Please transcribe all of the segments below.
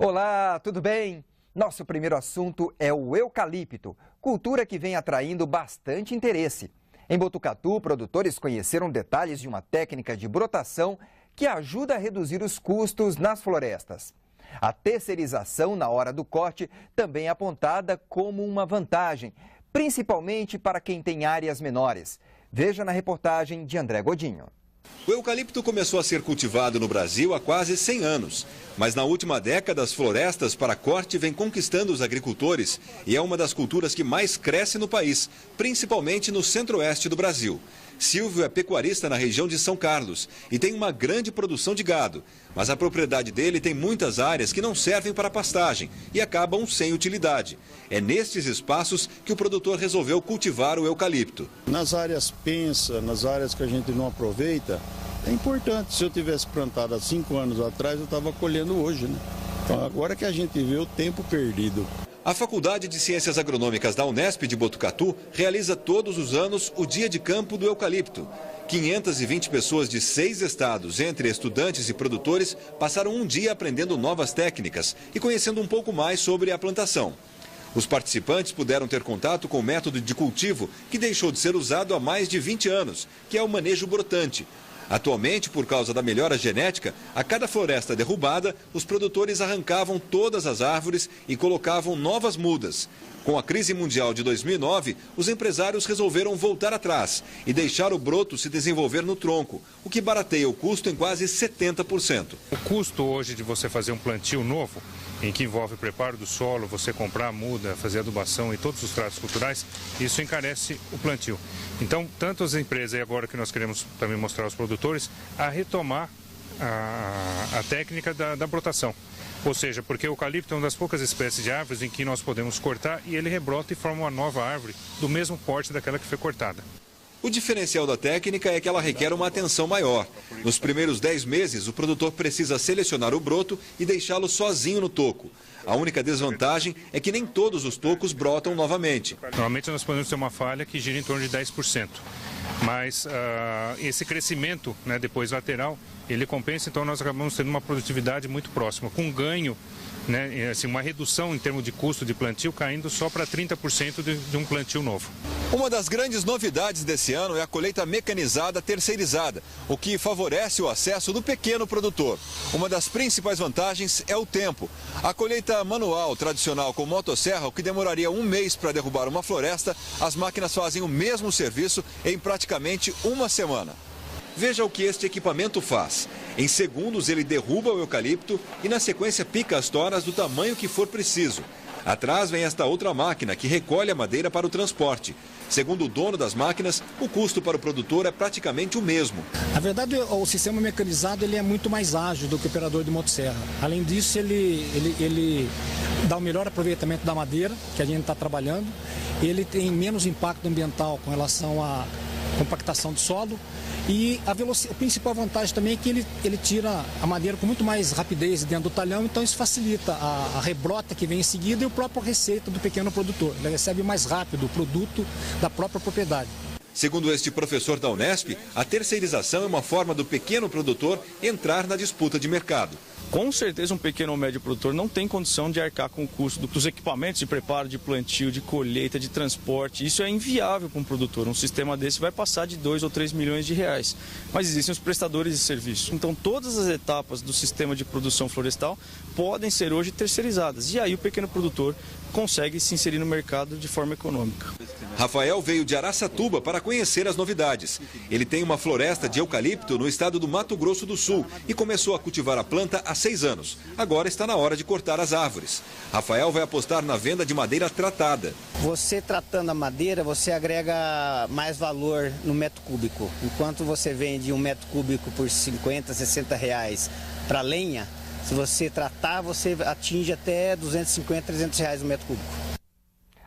Olá, tudo bem? Nosso primeiro assunto é o eucalipto, cultura que vem atraindo bastante interesse. Em Botucatu, produtores conheceram detalhes de uma técnica de brotação que ajuda a reduzir os custos nas florestas. A terceirização na hora do corte também é apontada como uma vantagem, principalmente para quem tem áreas menores. Veja na reportagem de André Godinho. O eucalipto começou a ser cultivado no Brasil há quase 100 anos. Mas na última década, as florestas para corte vêm conquistando os agricultores e é uma das culturas que mais cresce no país, principalmente no centro-oeste do Brasil. Silvio é pecuarista na região de São Carlos e tem uma grande produção de gado. Mas a propriedade dele tem muitas áreas que não servem para pastagem e acabam sem utilidade. É nestes espaços que o produtor resolveu cultivar o eucalipto. Nas áreas pensas, nas áreas que a gente não aproveita, é importante. Se eu tivesse plantado há 5 anos atrás, eu estava colhendo hoje, né? Então agora que a gente vê o tempo perdido. A Faculdade de Ciências Agronômicas da Unesp de Botucatu realiza todos os anos o Dia de Campo do Eucalipto. 520 pessoas de 6 estados, entre estudantes e produtores, passaram um dia aprendendo novas técnicas e conhecendo um pouco mais sobre a plantação. Os participantes puderam ter contato com o método de cultivo que deixou de ser usado há mais de 20 anos, que é o manejo brotante. Atualmente, por causa da melhora genética, a cada floresta derrubada, os produtores arrancavam todas as árvores e colocavam novas mudas. Com a crise mundial de 2009, os empresários resolveram voltar atrás e deixar o broto se desenvolver no tronco, o que barateia o custo em quase 70%. O custo hoje de você fazer um plantio novo, em que envolve o preparo do solo, você comprar a muda, fazer adubação e todos os tratos culturais, isso encarece o plantio. Então, tanto as empresas, e agora que nós queremos também mostrar aos produtores, a retomar a técnica da brotação. Ou seja, porque o eucalipto é uma das poucas espécies de árvores em que nós podemos cortar e ele rebrota e forma uma nova árvore do mesmo porte daquela que foi cortada. O diferencial da técnica é que ela requer uma atenção maior. Nos primeiros 10 meses, o produtor precisa selecionar o broto e deixá-lo sozinho no toco. A única desvantagem é que nem todos os tocos brotam novamente. Normalmente nós podemos ter uma falha que gira em torno de 10%. Mas esse crescimento, né, depois lateral, ele compensa, então nós acabamos tendo uma produtividade muito próxima, com ganho, né, assim, uma redução em termos de custo de plantio caindo só para 30% de um plantio novo. Uma das grandes novidades desse ano é a colheita mecanizada terceirizada, o que favorece o acesso do pequeno produtor. Uma das principais vantagens é o tempo. A colheita manual tradicional com motosserra, o que demoraria um mês para derrubar uma floresta, as máquinas fazem o mesmo serviço em praticamente uma semana. Veja o que este equipamento faz. Em segundos ele derruba o eucalipto e na sequência pica as toras do tamanho que for preciso. Atrás vem esta outra máquina que recolhe a madeira para o transporte. Segundo o dono das máquinas, o custo para o produtor é praticamente o mesmo. Na verdade, o sistema mecanizado ele é muito mais ágil do que o operador de motosserra. Além disso, ele dá um melhor aproveitamento da madeira que a gente está trabalhando. Ele tem menos impacto ambiental com relação à compactação do solo. E a principal vantagem também é que ele tira a madeira com muito mais rapidez dentro do talhão, então isso facilita a rebrota que vem em seguida e o próprio receita do pequeno produtor. Ele recebe mais rápido o produto da própria propriedade. Segundo este professor da Unesp, a terceirização é uma forma do pequeno produtor entrar na disputa de mercado. Com certeza um pequeno ou médio produtor não tem condição de arcar com o custo dos equipamentos de preparo, de plantio, de colheita, de transporte. Isso é inviável para um produtor. Um sistema desse vai passar de 2 ou 3 milhões de reais. Mas existem os prestadores de serviço. Então todas as etapas do sistema de produção florestal podem ser hoje terceirizadas. E aí o pequeno produtor consegue se inserir no mercado de forma econômica. Rafael veio de Araçatuba para conhecer as novidades. Ele tem uma floresta de eucalipto no estado do Mato Grosso do Sul e começou a cultivar a planta há 6 anos. Agora está na hora de cortar as árvores. Rafael vai apostar na venda de madeira tratada. Você tratando a madeira, você agrega mais valor no metro cúbico. Enquanto você vende um metro cúbico por 50, 60 reais para lenha, se você tratar, você atinge até 250, 300 reais no metro cúbico.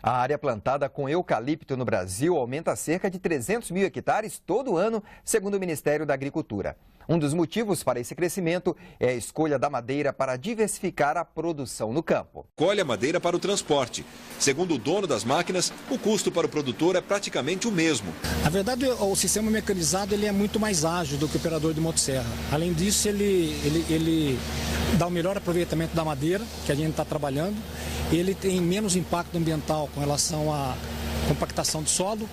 A área plantada com eucalipto no Brasil aumenta a cerca de 300 mil hectares todo ano, segundo o Ministério da Agricultura. Um dos motivos para esse crescimento é a escolha da madeira para diversificar a produção no campo. Colhe a madeira para o transporte. Segundo o dono das máquinas, o custo para o produtor é praticamente o mesmo. Na verdade, o sistema mecanizado ele é muito mais ágil do que o operador de motosserra. Além disso, ele dá o melhor aproveitamento da madeira que a gente está trabalhando. Ele tem menos impacto ambiental com relação à compactação do solo.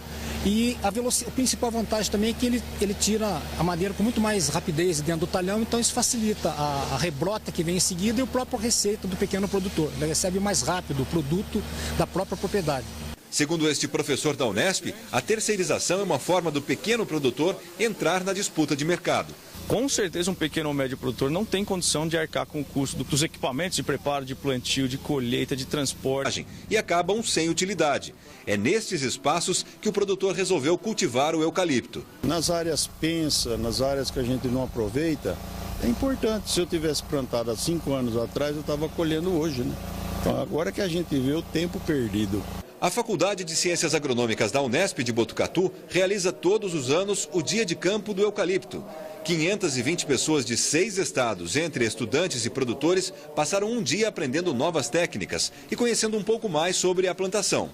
E a principal vantagem também é que ele tira a madeira com muito mais rapidez dentro do talhão, então isso facilita a rebrota que vem em seguida e a própria receita do pequeno produtor. Ele recebe mais rápido o produto da própria propriedade. Segundo este professor da Unesp, a terceirização é uma forma do pequeno produtor entrar na disputa de mercado. Com certeza um pequeno ou médio produtor não tem condição de arcar com o custo dos equipamentos de preparo, de plantio, de colheita, de transporte. E acabam sem utilidade. É nestes espaços que o produtor resolveu cultivar o eucalipto. Nas áreas pensa, nas áreas que a gente não aproveita, é importante. Se eu tivesse plantado há 5 anos atrás, eu estava colhendo hoje, né? Então agora que a gente vê o tempo perdido. A Faculdade de Ciências Agronômicas da Unesp de Botucatu realiza todos os anos o Dia de Campo do Eucalipto. 520 pessoas de 6 estados, entre estudantes e produtores, passaram um dia aprendendo novas técnicas e conhecendo um pouco mais sobre a plantação.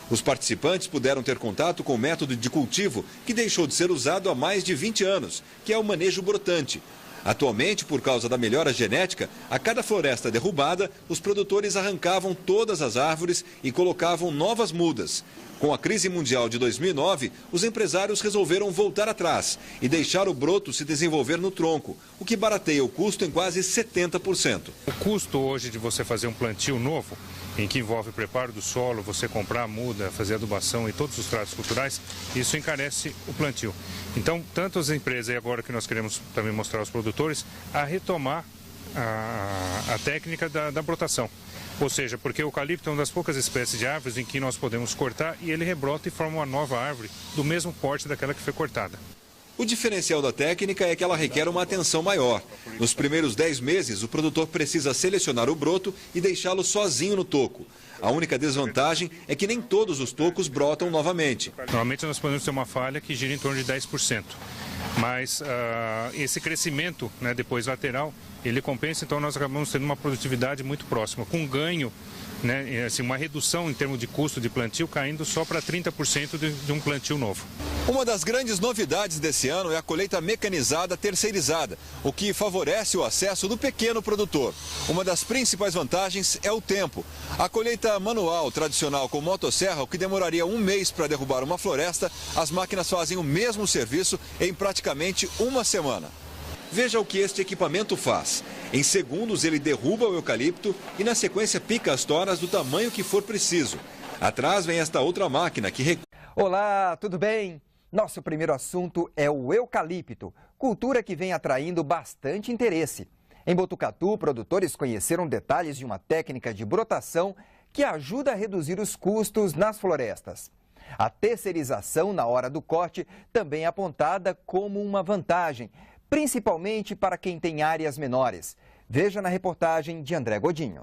Os participantes puderam ter contato com o método de cultivo que deixou de ser usado há mais de 20 anos, que é o manejo brotante. Atualmente, por causa da melhora genética, a cada floresta derrubada, os produtores arrancavam todas as árvores e colocavam novas mudas. Com a crise mundial de 2009, os empresários resolveram voltar atrás e deixar o broto se desenvolver no tronco, o que barateia o custo em quase 70%. O custo hoje de você fazer um plantio novo, em que envolve o preparo do solo, você comprar a muda, fazer adubação e todos os tratos culturais, isso encarece o plantio. Então, tanto as empresas, e agora que nós queremos também mostrar aos produtores, a retomar a técnica da brotação. Ou seja, porque o eucalipto é uma das poucas espécies de árvores em que nós podemos cortar e ele rebrota e forma uma nova árvore do mesmo porte daquela que foi cortada. O diferencial da técnica é que ela requer uma atenção maior. Nos primeiros 10 meses, o produtor precisa selecionar o broto e deixá-lo sozinho no toco. A única desvantagem é que nem todos os tocos brotam novamente. Normalmente nós podemos ter uma falha que gira em torno de 10%. Mas esse crescimento, né, depois lateral, ele compensa, então nós acabamos tendo uma produtividade muito próxima, com ganho, né, assim, uma redução em termos de custo de plantio caindo só para 30% de um plantio novo. Uma das grandes novidades desse ano é a colheita mecanizada terceirizada, o que favorece o acesso do pequeno produtor. Uma das principais vantagens é o tempo. A colheita manual tradicional com motosserra, o que demoraria 1 mês para derrubar uma floresta, as máquinas fazem o mesmo serviço em praticamente 1 semana. Veja o que este equipamento faz. Em segundos ele derruba o eucalipto e na sequência pica as toras do tamanho que for preciso. Atrás vem esta outra máquina que... Olá, tudo bem? Nosso primeiro assunto é o eucalipto, cultura que vem atraindo bastante interesse. Em Botucatu, produtores conheceram detalhes de uma técnica de brotação que ajuda a reduzir os custos nas florestas. A terceirização na hora do corte também é apontada como uma vantagem, principalmente para quem tem áreas menores. Veja na reportagem de André Godinho.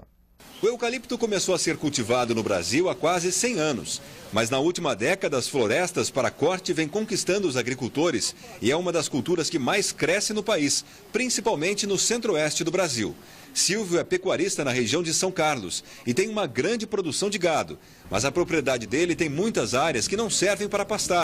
O eucalipto começou a ser cultivado no Brasil há quase 100 anos. Mas na última década, as florestas para corte vêm conquistando os agricultores e é uma das culturas que mais cresce no país, principalmente no centro-oeste do Brasil. Silvio é pecuarista na região de São Carlos e tem uma grande produção de gado. Mas a propriedade dele tem muitas áreas que não servem para pastar.